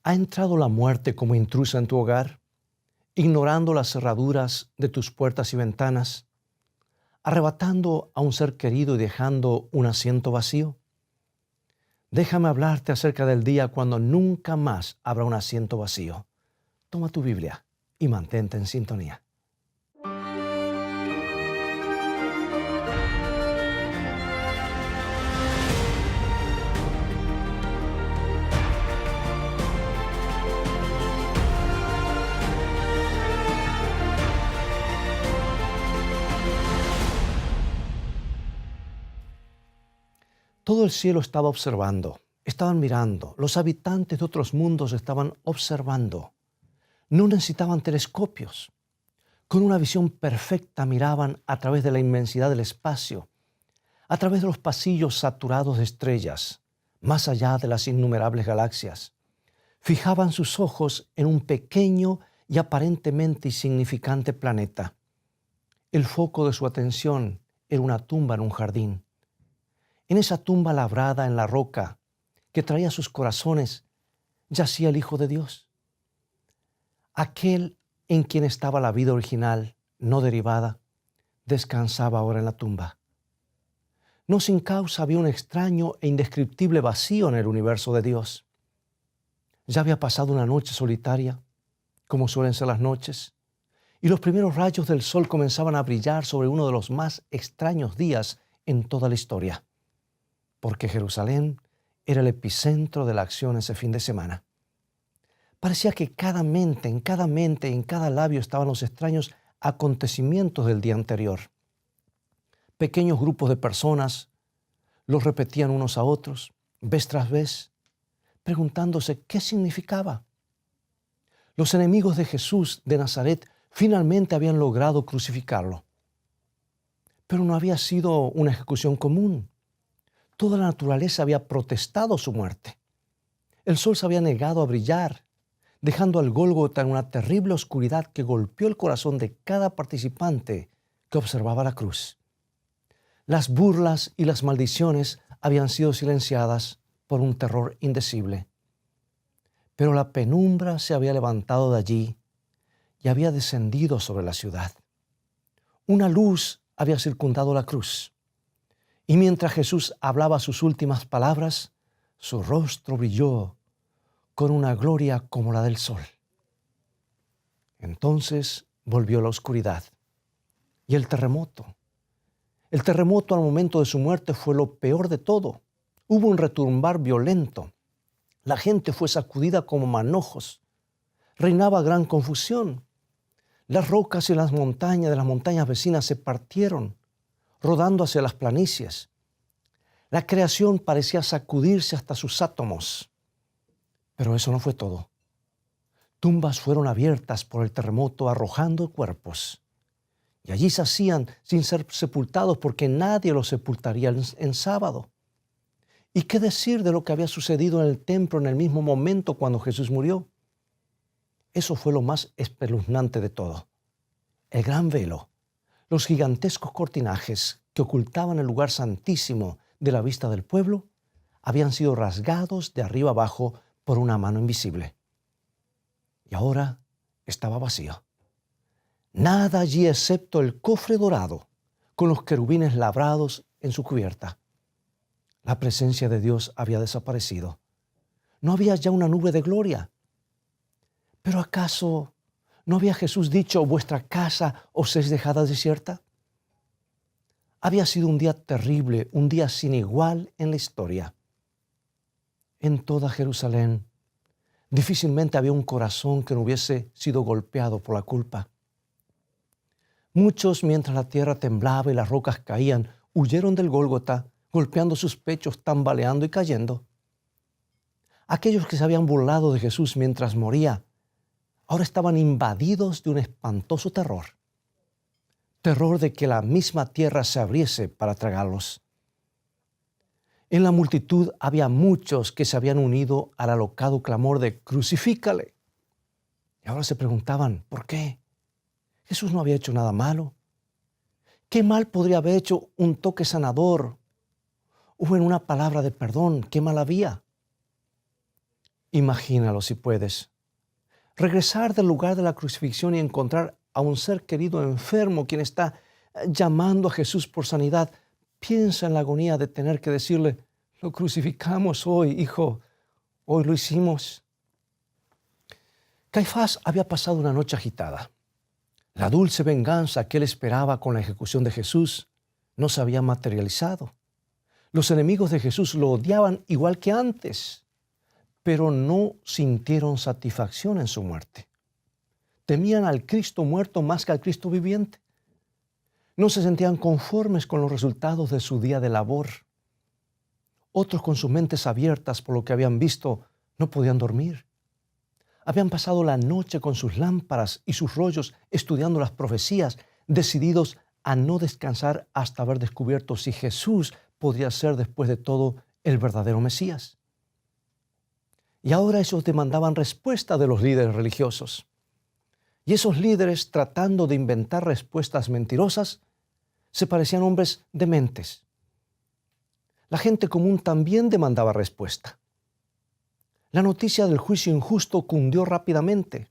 ¿Ha entrado la muerte como intrusa en tu hogar, ignorando las cerraduras de tus puertas y ventanas, arrebatando a un ser querido y dejando un asiento vacío? Déjame hablarte acerca del día cuando nunca más habrá un asiento vacío. Toma tu Biblia y mantente en sintonía. Todo el cielo estaba observando, estaban mirando, los habitantes de otros mundos estaban observando. No necesitaban telescopios. Con una visión perfecta miraban a través de la inmensidad del espacio, a través de los pasillos saturados de estrellas, más allá de las innumerables galaxias. Fijaban sus ojos en un pequeño y aparentemente insignificante planeta. El foco de su atención era una tumba en un jardín. En esa tumba labrada en la roca que traía sus corazones, yacía el Hijo de Dios. Aquel en quien estaba la vida original, no derivada, descansaba ahora en la tumba. No sin causa había un extraño e indescriptible vacío en el universo de Dios. Ya había pasado una noche solitaria, como suelen ser las noches, y los primeros rayos del sol comenzaban a brillar sobre uno de los más extraños días en toda la historia, porque Jerusalén era el epicentro de la acción ese fin de semana. Parecía que en cada labio estaban los extraños acontecimientos del día anterior. Pequeños grupos de personas los repetían unos a otros, vez tras vez, preguntándose qué significaba. Los enemigos de Jesús de Nazaret finalmente habían logrado crucificarlo. Pero no había sido una ejecución común. Toda la naturaleza había protestado su muerte. El sol se había negado a brillar, dejando al Gólgota en una terrible oscuridad que golpeó el corazón de cada participante que observaba la cruz. Las burlas y las maldiciones habían sido silenciadas por un terror indecible. Pero la penumbra se había levantado de allí y había descendido sobre la ciudad. Una luz había circundado la cruz. Y mientras Jesús hablaba sus últimas palabras, su rostro brilló con una gloria como la del sol. Entonces volvió la oscuridad y el terremoto. El terremoto al momento de su muerte fue lo peor de todo. Hubo un retumbar violento. La gente fue sacudida como manojos. Reinaba gran confusión. Las rocas y las montañas de las montañas vecinas se partieron, rodando hacia las planicies. La creación parecía sacudirse hasta sus átomos. Pero eso no fue todo. Tumbas fueron abiertas por el terremoto arrojando cuerpos. Y allí yacían sin ser sepultados porque nadie los sepultaría en sábado. ¿Y qué decir de lo que había sucedido en el templo en el mismo momento cuando Jesús murió? Eso fue lo más espeluznante de todo. El gran velo, los gigantescos cortinajes que ocultaban el lugar santísimo de la vista del pueblo, habían sido rasgados de arriba abajo por una mano invisible. Y ahora estaba vacío. Nada allí excepto el cofre dorado con los querubines labrados en su cubierta. La presencia de Dios había desaparecido. No había ya una nube de gloria. ¿Pero acaso no había Jesús dicho: vuestra casa os es dejada desierta? Había sido un día terrible, un día sin igual en la historia. En toda Jerusalén difícilmente había un corazón que no hubiese sido golpeado por la culpa. Muchos, mientras la tierra temblaba y las rocas caían, huyeron del Gólgota, golpeando sus pechos, tambaleando y cayendo. Aquellos que se habían burlado de Jesús mientras moría, ahora estaban invadidos de un espantoso terror. Terror de que la misma tierra se abriese para tragarlos. En la multitud había muchos que se habían unido al alocado clamor de «¡Crucifícale!». Y ahora se preguntaban, ¿por qué? Jesús no había hecho nada malo. ¿Qué mal podría haber hecho un toque sanador o en una palabra de perdón? ¿Qué mal había? Imagínalo si puedes. Regresar del lugar de la crucifixión y encontrar a un ser querido enfermo quien está llamando a Jesús por sanidad. Piensa en la agonía de tener que decirle, lo crucificamos hoy, hijo, hoy lo hicimos. Caifás había pasado una noche agitada. La dulce venganza que él esperaba con la ejecución de Jesús no se había materializado. Los enemigos de Jesús lo odiaban igual que antes, pero no sintieron satisfacción en su muerte. Temían al Cristo muerto más que al Cristo viviente. No se sentían conformes con los resultados de su día de labor. Otros, con sus mentes abiertas por lo que habían visto, no podían dormir. Habían pasado la noche con sus lámparas y sus rollos estudiando las profecías, decididos a no descansar hasta haber descubierto si Jesús podría ser después de todo el verdadero Mesías. Y ahora ellos demandaban respuesta de los líderes religiosos. Y esos líderes, tratando de inventar respuestas mentirosas, se parecían hombres dementes. La gente común también demandaba respuesta. La noticia del juicio injusto cundió rápidamente.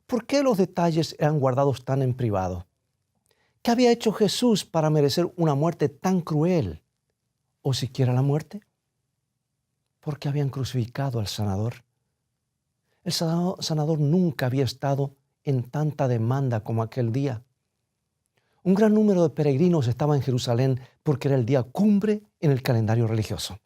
¿Por qué los detalles eran guardados tan en privado? ¿Qué había hecho Jesús para merecer una muerte tan cruel? ¿O siquiera la muerte? ¿Por qué habían crucificado al sanador? El sanador nunca había estado en tanta demanda como aquel día. Un gran número de peregrinos estaba en Jerusalén porque era el día cumbre en el calendario religioso.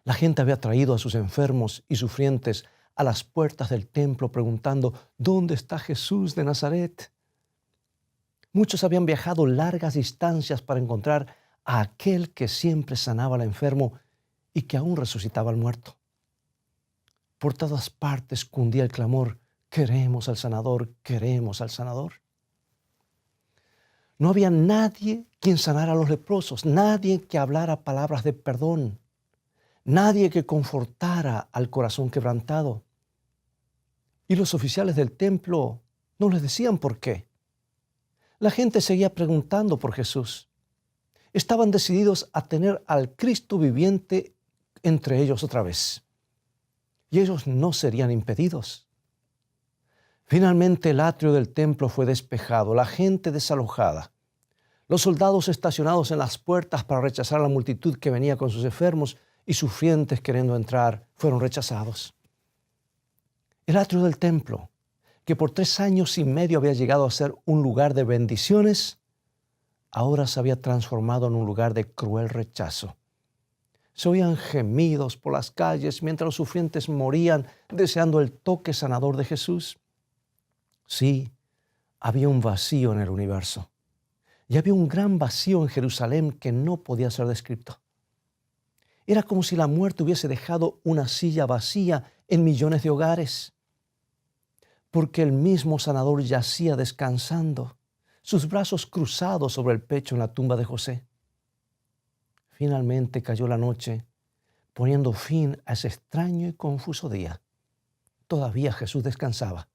La gente había traído a sus enfermos y sufrientes a las puertas del templo preguntando, ¿dónde está Jesús de Nazaret? Muchos habían viajado largas distancias para encontrar a aquel que siempre sanaba al enfermo y que aún resucitaba al muerto. Por todas partes cundía el clamor, queremos al sanador, queremos al sanador. No había nadie quien sanara a los leprosos, nadie que hablara palabras de perdón, nadie que confortara al corazón quebrantado. Y los oficiales del templo no les decían por qué. La gente seguía preguntando por Jesús. Estaban decididos a tener al Cristo viviente entre ellos otra vez. Y ellos no serían impedidos. Finalmente el atrio del templo fue despejado, la gente desalojada. Los soldados estacionados en las puertas para rechazar a la multitud que venía con sus enfermos y sufrientes queriendo entrar, fueron rechazados. El atrio del templo, que por 3 años y medio había llegado a ser un lugar de bendiciones, ahora se había transformado en un lugar de cruel rechazo. Se oían gemidos por las calles mientras los sufrientes morían deseando el toque sanador de Jesús. Sí, había un vacío en el universo. Y había un gran vacío en Jerusalén que no podía ser descrito. Era como si la muerte hubiese dejado una silla vacía en millones de hogares. Porque el mismo sanador yacía descansando, sus brazos cruzados sobre el pecho en la tumba de José. Finalmente cayó la noche, poniendo fin a ese extraño y confuso día. Todavía Jesús descansaba.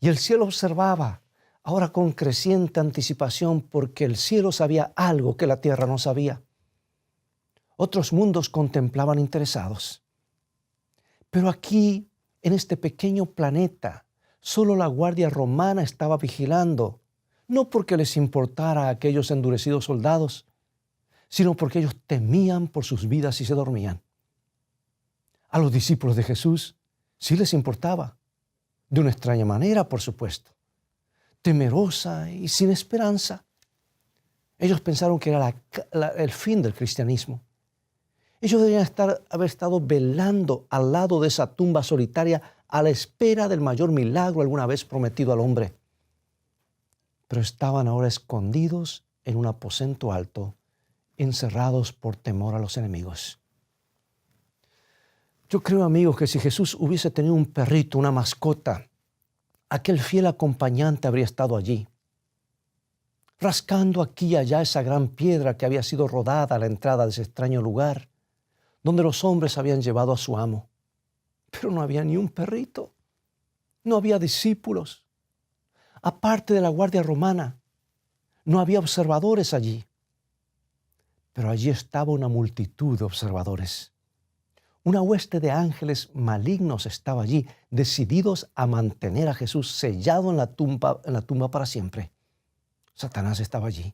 Y el cielo observaba, ahora con creciente anticipación, porque el cielo sabía algo que la tierra no sabía. Otros mundos contemplaban interesados. Pero aquí, en este pequeño planeta, solo la guardia romana estaba vigilando, no porque les importara a aquellos endurecidos soldados, sino porque ellos temían por sus vidas y se dormían. A los discípulos de Jesús sí les importaba, de una extraña manera, por supuesto, temerosa y sin esperanza. Ellos pensaron que era el fin del cristianismo. Ellos deberían haber estado velando al lado de esa tumba solitaria a la espera del mayor milagro alguna vez prometido al hombre. Pero estaban ahora escondidos en un aposento alto, encerrados por temor a los enemigos. Yo creo, amigos, que si Jesús hubiese tenido un perrito, una mascota, aquel fiel acompañante habría estado allí, rascando aquí y allá esa gran piedra que había sido rodada a la entrada de ese extraño lugar, donde los hombres habían llevado a su amo. Pero no había ni un perrito, no había discípulos. Aparte de la guardia romana, no había observadores allí. Pero allí estaba una multitud de observadores. Una hueste de ángeles malignos estaba allí, decididos a mantener a Jesús sellado en la tumba para siempre. Satanás estaba allí.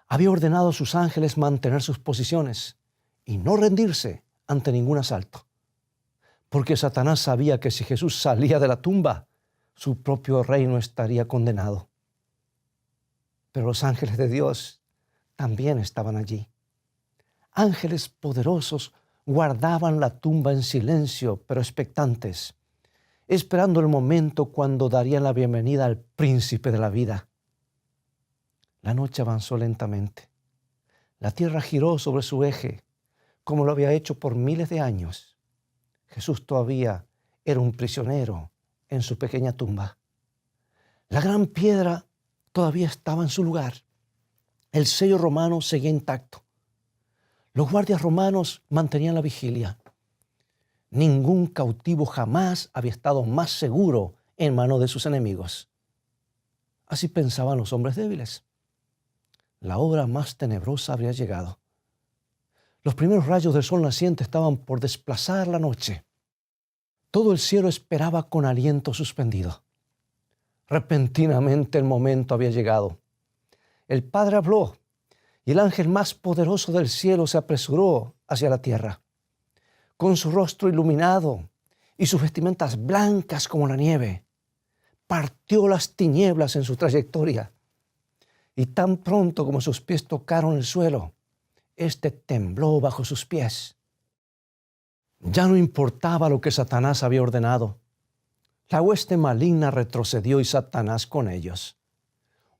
Había ordenado a sus ángeles mantener sus posiciones y no rendirse ante ningún asalto. Porque Satanás sabía que si Jesús salía de la tumba, su propio reino estaría condenado. Pero los ángeles de Dios también estaban allí. Ángeles poderosos guardaban la tumba en silencio, pero expectantes, esperando el momento cuando darían la bienvenida al príncipe de la vida. La noche avanzó lentamente. La tierra giró sobre su eje, como lo había hecho por miles de años. Jesús todavía era un prisionero en su pequeña tumba. La gran piedra todavía estaba en su lugar. El sello romano seguía intacto. Los guardias romanos mantenían la vigilia. Ningún cautivo jamás había estado más seguro en manos de sus enemigos. Así pensaban los hombres débiles. La hora más tenebrosa habría llegado. Los primeros rayos del sol naciente estaban por desplazar la noche. Todo el cielo esperaba con aliento suspendido. Repentinamente el momento había llegado. El Padre habló y el ángel más poderoso del cielo se apresuró hacia la tierra. Con su rostro iluminado y sus vestimentas blancas como la nieve, partió las tinieblas en su trayectoria. Y tan pronto como sus pies tocaron el suelo, éste tembló bajo sus pies. Ya no importaba lo que Satanás había ordenado. La hueste maligna retrocedió y Satanás con ellos.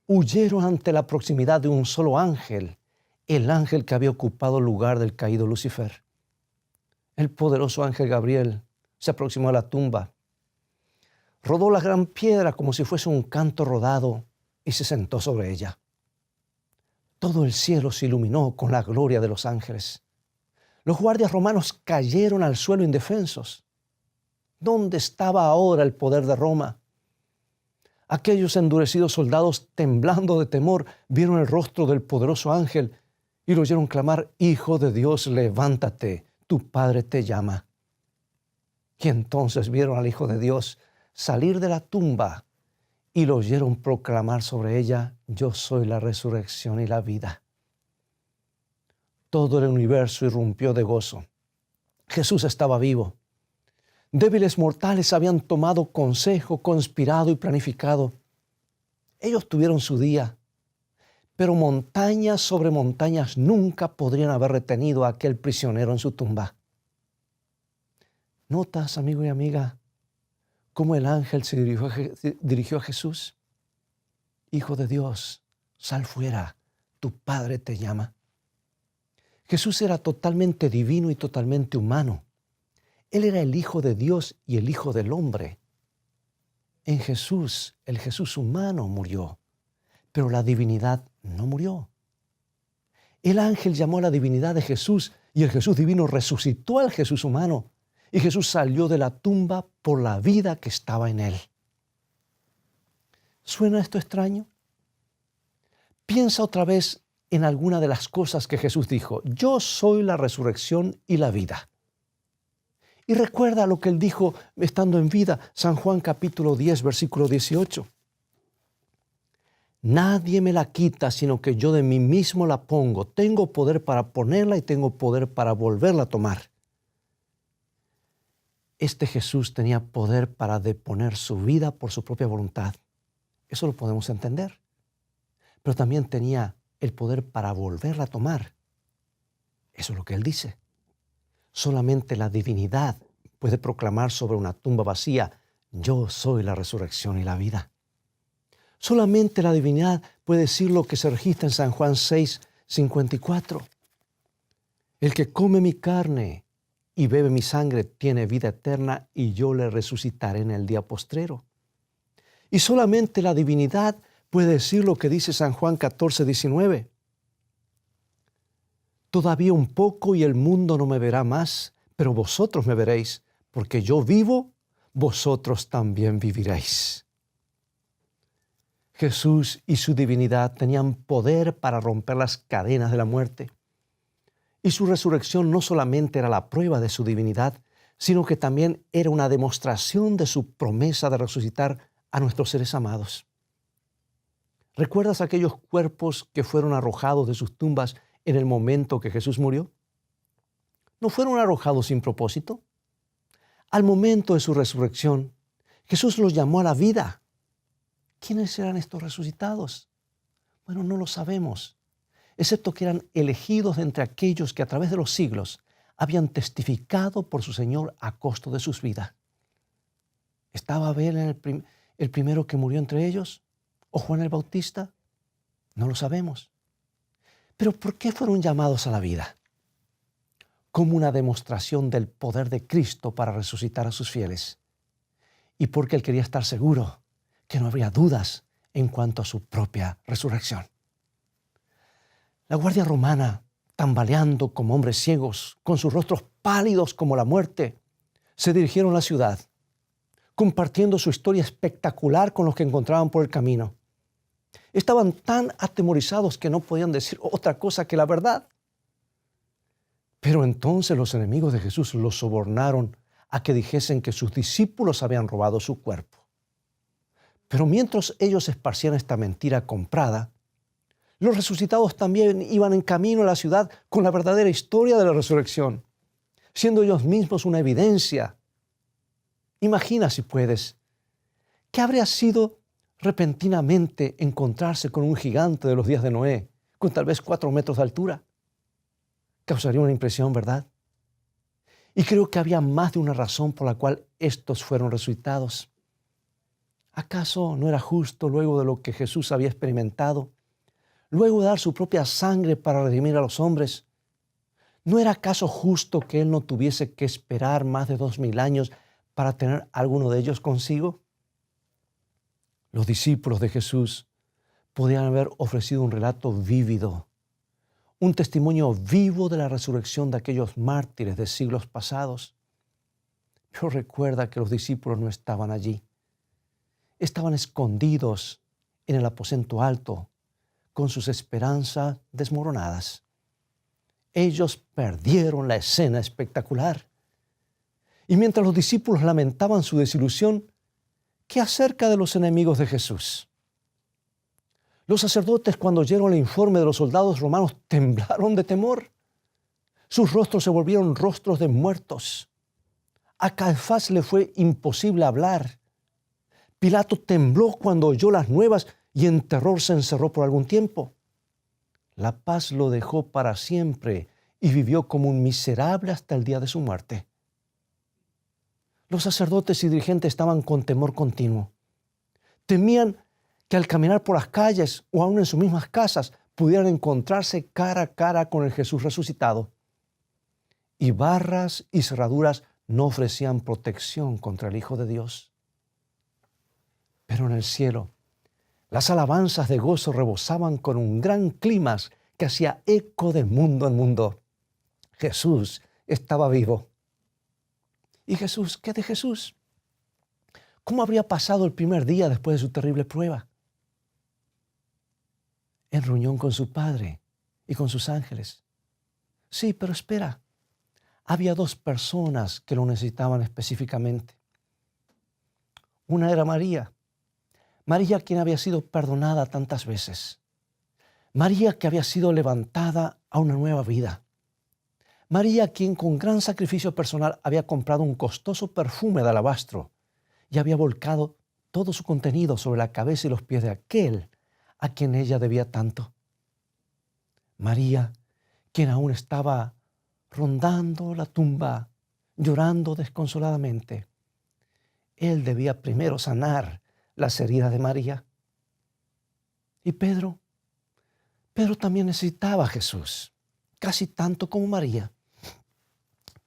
Huyeron ante la proximidad de un solo ángel, el ángel que había ocupado el lugar del caído Lucifer. El poderoso ángel Gabriel se aproximó a la tumba. Rodó la gran piedra como si fuese un canto rodado y se sentó sobre ella. Todo el cielo se iluminó con la gloria de los ángeles. Los guardias romanos cayeron al suelo indefensos. ¿Dónde estaba ahora el poder de Roma? Aquellos endurecidos soldados, temblando de temor, vieron el rostro del poderoso ángel y lo oyeron clamar: Hijo de Dios, levántate, tu Padre te llama. Y entonces vieron al Hijo de Dios salir de la tumba y lo oyeron proclamar sobre ella: Yo soy la resurrección y la vida. Todo el universo irrumpió de gozo. Jesús estaba vivo. Débiles mortales habían tomado consejo, conspirado y planificado. Ellos tuvieron su día, pero montañas sobre montañas nunca podrían haber retenido a aquel prisionero en su tumba. ¿Notas, amigo y amiga, cómo el ángel se dirigió a Jesús? Hijo de Dios, sal fuera, tu Padre te llama. Jesús era totalmente divino y totalmente humano. Él era el Hijo de Dios y el Hijo del hombre. En Jesús, el Jesús humano murió, pero la divinidad no murió. El ángel llamó a la divinidad de Jesús y el Jesús divino resucitó al Jesús humano. Y Jesús salió de la tumba por la vida que estaba en él. ¿Suena esto extraño? Piensa otra vez en alguna de las cosas que Jesús dijo. Yo soy la resurrección y la vida. Y recuerda lo que él dijo estando en vida. San Juan capítulo 10, versículo 18. Nadie me la quita, sino que yo de mí mismo la pongo. Tengo poder para ponerla y tengo poder para volverla a tomar. Este Jesús tenía poder para deponer su vida por su propia voluntad. Eso lo podemos entender. Pero también tenía el poder para volverla a tomar. Eso es lo que él dice. Solamente la divinidad puede proclamar sobre una tumba vacía: yo soy la resurrección y la vida. Solamente la divinidad puede decir lo que se registra en San Juan 6, 54. El que come mi carne y bebe mi sangre tiene vida eterna y yo le resucitaré en el día postrero. Y solamente la divinidad puede decir lo que dice San Juan 14, 19. Todavía un poco y el mundo no me verá más, pero vosotros me veréis, porque yo vivo, vosotros también viviréis. Jesús y su divinidad tenían poder para romper las cadenas de la muerte. Y su resurrección no solamente era la prueba de su divinidad, sino que también era una demostración de su promesa de resucitar a nuestros seres amados. ¿Recuerdas aquellos cuerpos que fueron arrojados de sus tumbas en el momento que Jesús murió? ¿No fueron arrojados sin propósito? Al momento de su resurrección, Jesús los llamó a la vida. ¿Quiénes eran estos resucitados? Bueno, no lo sabemos, excepto que eran elegidos de entre aquellos que a través de los siglos habían testificado por su Señor a costo de sus vidas. ¿Estaba Abel el primero que murió entre ellos? ¿O Juan el Bautista? No lo sabemos. Pero ¿por qué fueron llamados a la vida? Como una demostración del poder de Cristo para resucitar a sus fieles. Y porque Él quería estar seguro que no habría dudas en cuanto a su propia resurrección. La guardia romana, tambaleando como hombres ciegos, con sus rostros pálidos como la muerte, se dirigieron a la ciudad, compartiendo su historia espectacular con los que encontraban por el camino. Estaban tan atemorizados que no podían decir otra cosa que la verdad. Pero entonces los enemigos de Jesús los sobornaron a que dijesen que sus discípulos habían robado su cuerpo. Pero mientras ellos esparcían esta mentira comprada, los resucitados también iban en camino a la ciudad con la verdadera historia de la resurrección, siendo ellos mismos una evidencia. Imagina, si puedes, ¿qué habría sido repentinamente encontrarse con un gigante de los días de Noé, con tal vez 4 metros de altura? Causaría una impresión, ¿verdad? Y creo que había más de una razón por la cual estos fueron resucitados. ¿Acaso no era justo, luego de lo que Jesús había experimentado, luego de dar su propia sangre para redimir a los hombres, no era acaso justo que Él no tuviese que esperar más de 2000 años para tener a alguno de ellos consigo? Los discípulos de Jesús podían haber ofrecido un relato vívido, un testimonio vivo de la resurrección de aquellos mártires de siglos pasados. Pero recuerda que los discípulos no estaban allí. Estaban escondidos en el aposento alto, con sus esperanzas desmoronadas. Ellos perdieron la escena espectacular. Y mientras los discípulos lamentaban su desilusión, ¿qué acerca de los enemigos de Jesús? Los sacerdotes, cuando oyeron el informe de los soldados romanos, temblaron de temor. Sus rostros se volvieron rostros de muertos. A Caifás le fue imposible hablar. Pilato tembló cuando oyó las nuevas y en terror se encerró por algún tiempo. La paz lo dejó para siempre y vivió como un miserable hasta el día de su muerte. Los sacerdotes y dirigentes estaban con temor continuo. Temían que al caminar por las calles o aún en sus mismas casas pudieran encontrarse cara a cara con el Jesús resucitado. Y barras y cerraduras no ofrecían protección contra el Hijo de Dios. Pero en el cielo, las alabanzas de gozo rebosaban con un gran clímax que hacía eco de mundo en mundo. Jesús estaba vivo. ¿Y Jesús? ¿Qué de Jesús? ¿Cómo habría pasado el primer día después de su terrible prueba? En reunión con su Padre y con sus ángeles. Sí, pero espera. Había 2 personas que lo necesitaban específicamente. Una era María. María, quien había sido perdonada tantas veces. María, que había sido levantada a una nueva vida. María, quien con gran sacrificio personal había comprado un costoso perfume de alabastro y había volcado todo su contenido sobre la cabeza y los pies de aquel a quien ella debía tanto. María, quien aún estaba rondando la tumba, llorando desconsoladamente. Él debía primero sanar las heridas de María. Y Pedro también necesitaba a Jesús, casi tanto como María.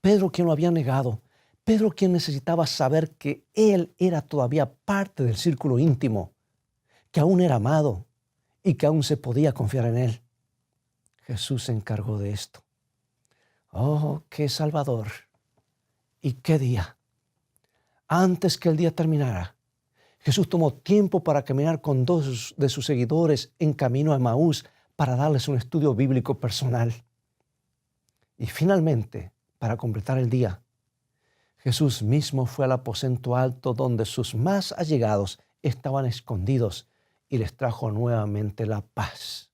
Pedro, quien lo había negado. Pedro, quien necesitaba saber que él era todavía parte del círculo íntimo, que aún era amado y que aún se podía confiar en él. Jesús se encargó de esto. ¡Oh, qué Salvador! ¿Y qué día? Antes que el día terminara, Jesús tomó tiempo para caminar con 2 de sus seguidores en camino a Emaús para darles un estudio bíblico personal. Y finalmente, para completar el día, Jesús mismo fue al aposento alto donde sus más allegados estaban escondidos y les trajo nuevamente la paz,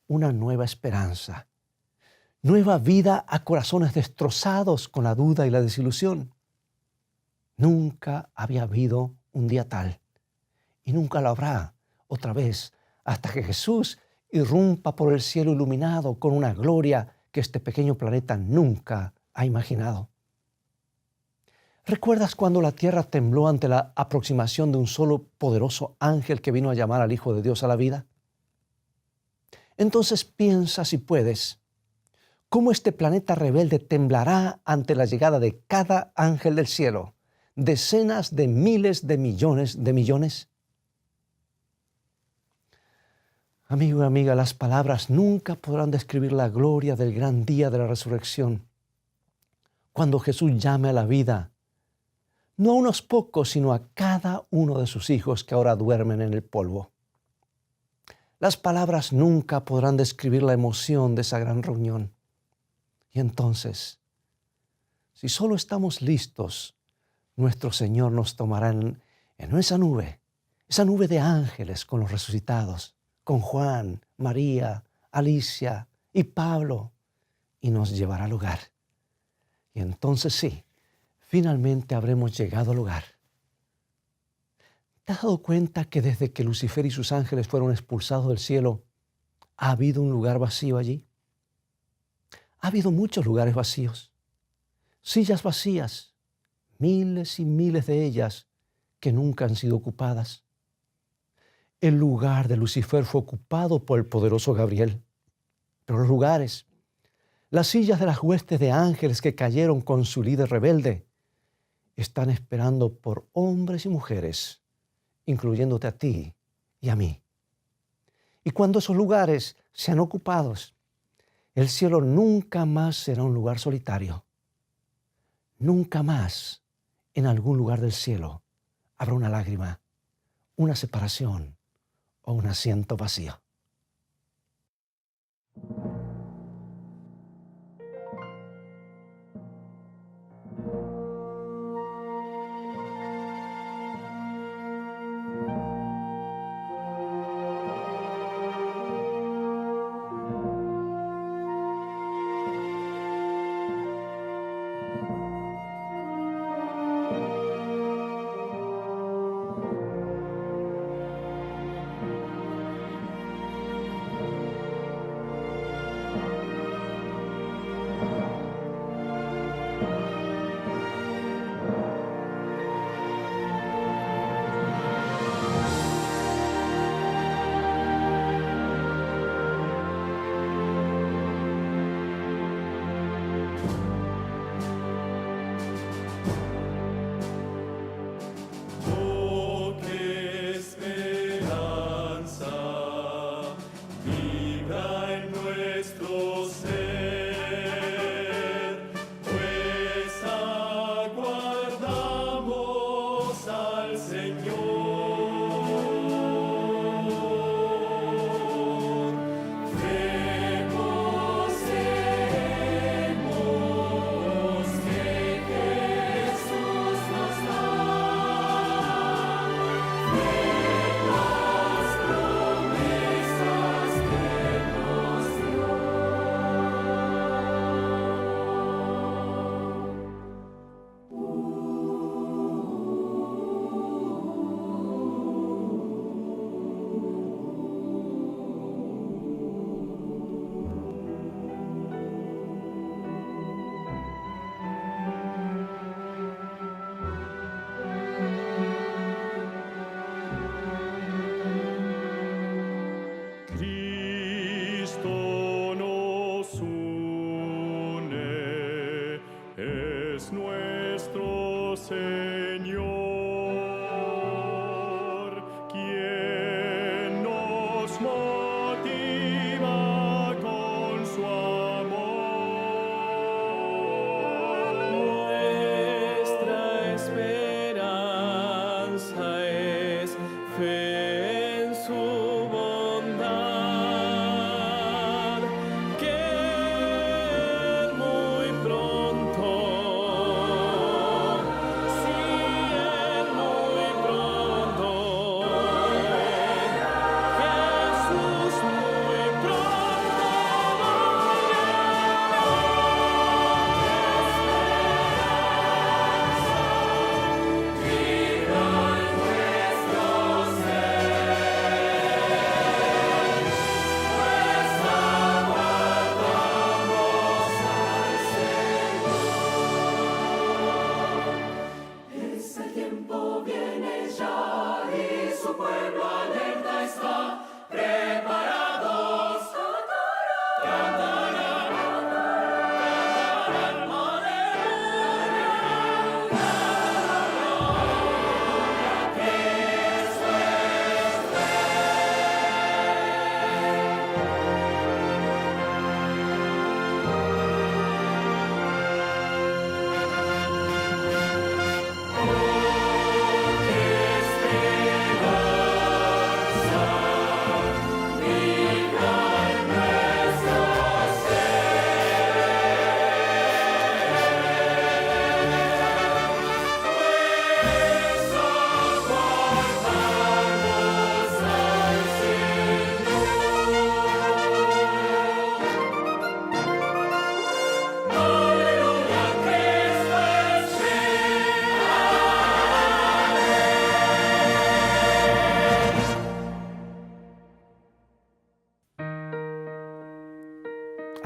una nueva esperanza, nueva vida a corazones destrozados con la duda y la desilusión. Nunca había habido un día tal y nunca lo habrá otra vez hasta que Jesús irrumpa por el cielo iluminado con una gloria que este pequeño planeta nunca ha imaginado. ¿Recuerdas cuando la tierra tembló ante la aproximación de un solo poderoso ángel que vino a llamar al Hijo de Dios a la vida? Entonces piensa, si puedes, cómo este planeta rebelde temblará ante la llegada de cada ángel del cielo, decenas de miles de millones. Amigo y amiga, las palabras nunca podrán describir la gloria del gran día de la resurrección, cuando Jesús llame a la vida, no a unos pocos, sino a cada uno de sus hijos que ahora duermen en el polvo. Las palabras nunca podrán describir la emoción de esa gran reunión. Y entonces, si solo estamos listos, nuestro Señor nos tomará en esa nube de ángeles con los resucitados, con Juan, María, Alicia y Pablo, y nos llevará al lugar. Y entonces sí, finalmente habremos llegado al lugar. ¿Te has dado cuenta que desde que Lucifer y sus ángeles fueron expulsados del cielo, ha habido un lugar vacío allí? Ha habido muchos lugares vacíos, sillas vacías, miles y miles de ellas que nunca han sido ocupadas. El lugar de Lucifer fue ocupado por el poderoso Gabriel, pero los lugares, las sillas de las huestes de ángeles que cayeron con su líder rebelde, están esperando por hombres y mujeres, incluyéndote a ti y a mí. Y cuando esos lugares sean ocupados, el cielo nunca más será un lugar solitario. Nunca más en algún lugar del cielo habrá una lágrima, una separación o un asiento vacío.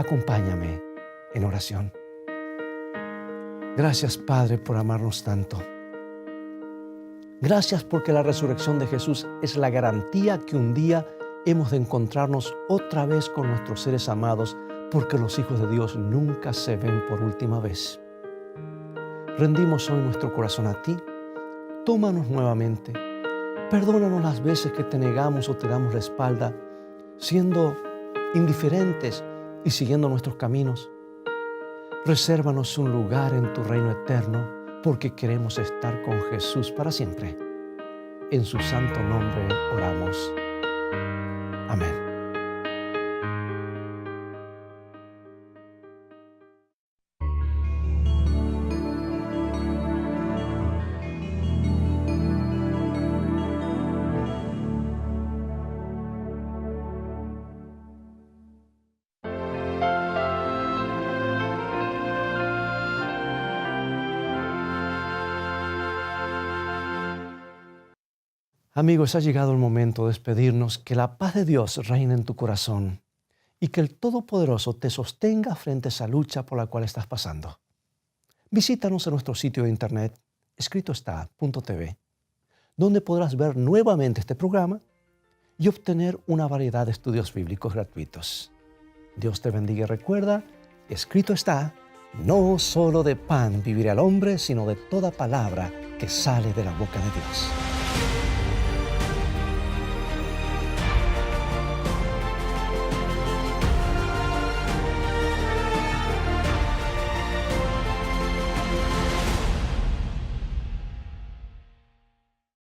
Acompáñame en oración. Gracias, Padre, por amarnos tanto. Gracias porque la resurrección de Jesús es la garantía que un día hemos de encontrarnos otra vez con nuestros seres amados, porque los hijos de Dios nunca se ven por última vez. Rendimos hoy nuestro corazón a ti. Tómanos nuevamente. Perdónanos las veces que te negamos o te damos la espalda, siendo indiferentes y siguiendo nuestros caminos. Resérvanos un lugar en tu reino eterno, porque queremos estar con Jesús para siempre. En su santo nombre oramos. Amén. Amigos, ha llegado el momento de despedirnos. Que la paz de Dios reine en tu corazón y que el Todopoderoso te sostenga frente a esa lucha por la cual estás pasando. Visítanos en nuestro sitio de internet, escritoestá.tv, donde podrás ver nuevamente este programa y obtener una variedad de estudios bíblicos gratuitos. Dios te bendiga y recuerda, escrito está, no solo de pan vivirá el hombre, sino de toda palabra que sale de la boca de Dios.